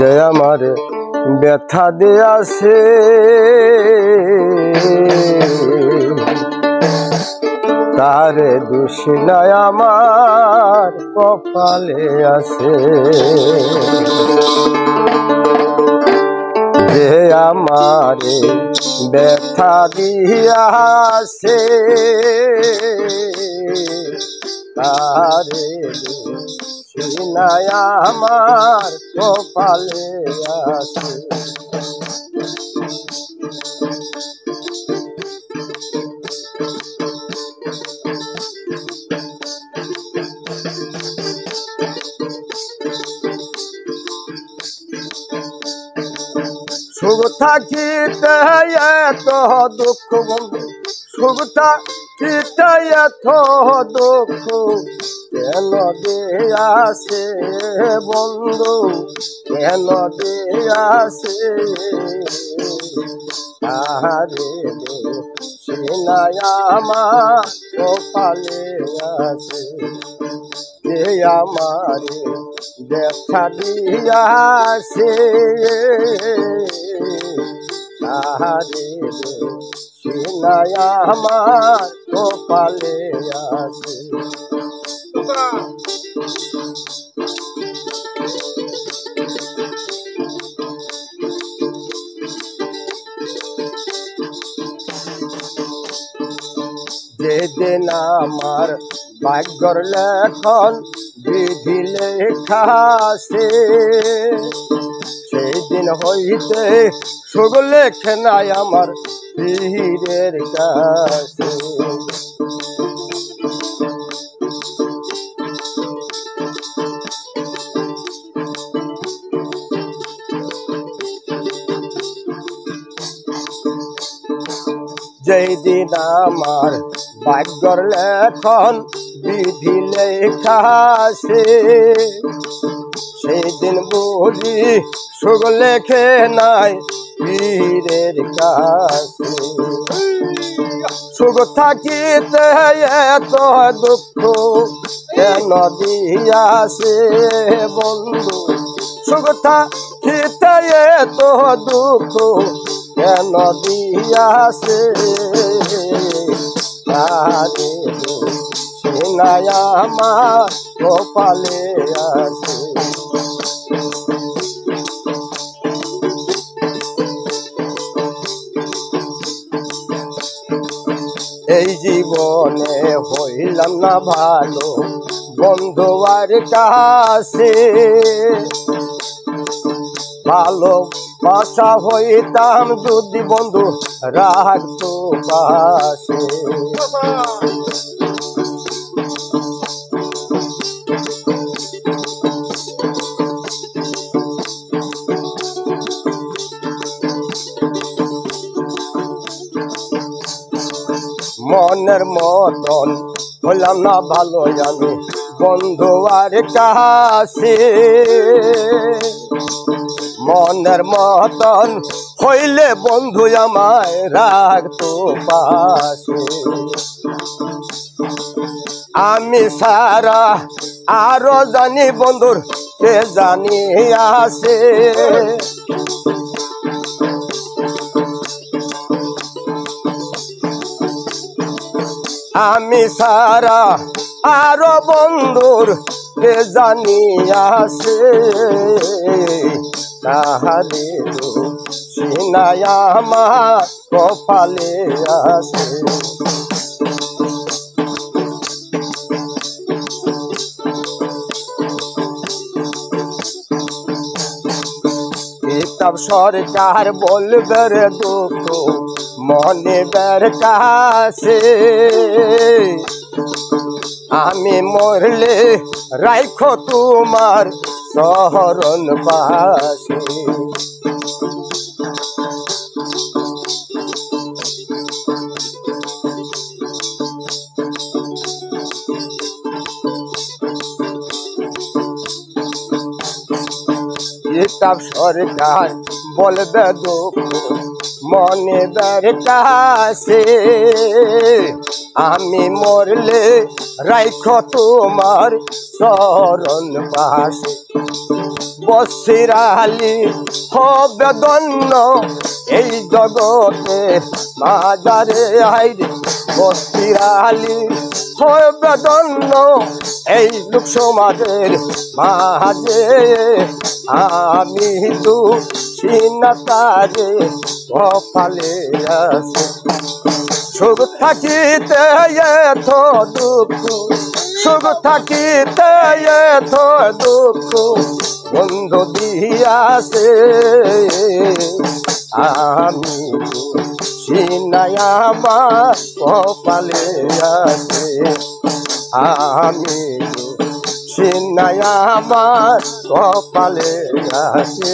যে আমার ব্যথা দিয়াছে তারে দোষী নাই আমার কপালে আছে। যে আমারে ব্যথা দিয়াছে তারে দোষী নাই আমার কপালে আছে। সুখ থাকিতে এত দুঃখ বন্ধু, সুখ থাকিতে এত দুঃখ কেন দিয়াছে বন্ধু, কেন দিয়াছে আরে সে নাই আমার কপালে আছে। যে আমারে ব্যথা দিয়াছে আরে সে নাই আমার কপালে আছে। যেদিন আমার ভাগ্যর লেখন বিধি লেখাছে সেই দিন হইতে সুখ লেখে নাই আমার পীরের কাছে। যেই দিন আমার ভাগ্যর লেখন বিধি লেখাছে সেই দিন বুঝি সুখ লেখে নাই পীরের কাছে। সুখ থাকিতে এত দুঃখ কেন দিয়াছে বন্ধু, সুখ থাকিতে এত দুঃখ কেন দিয়াছে সে নাই আমার কপালে আছে। এই জীবনে হইলাম না ভালো বন্ধু আর কাছে, ভালো বাসা হইতাম যদি বন্ধু রাখতো পাশে। মনের মতন হইলাম না ভালো আমি বন্ধু আর কাছে, মনের মতন হইলে বন্ধু আমায় রাখতো পাশে। আমি সারা আরো জানি বন্ধুর কে জানি আছে, আমি সারা আরো বন্ধুর কে জানি আছে তাহারে সে নাই আমার কপালে আছে। কিতাব সরকার বলবে রে দুঃখ মনে বের কাছে, আমি মরলে রাখো তোমার শরণ পাশে। কিতাব সরকার বলবে দুঃখ মনে বের কাছে, আমি মরলে রাখো তোমার শরণ পাশে। বসিরালি হবে দন্য এই জগতে মাজারে আইরে বসিরালি হবে দন্য এই লোক সমাজের মাঝে আমি তো সিনাতারে কপালে আছে সুখ থাকিতে এত দুঃখ সুখ থাকিতে এত দুঃখ বন্ধু দিয়াছে আমি সিনাই আমার কপালে আছে আমি সিনাই আমার কপালে আছে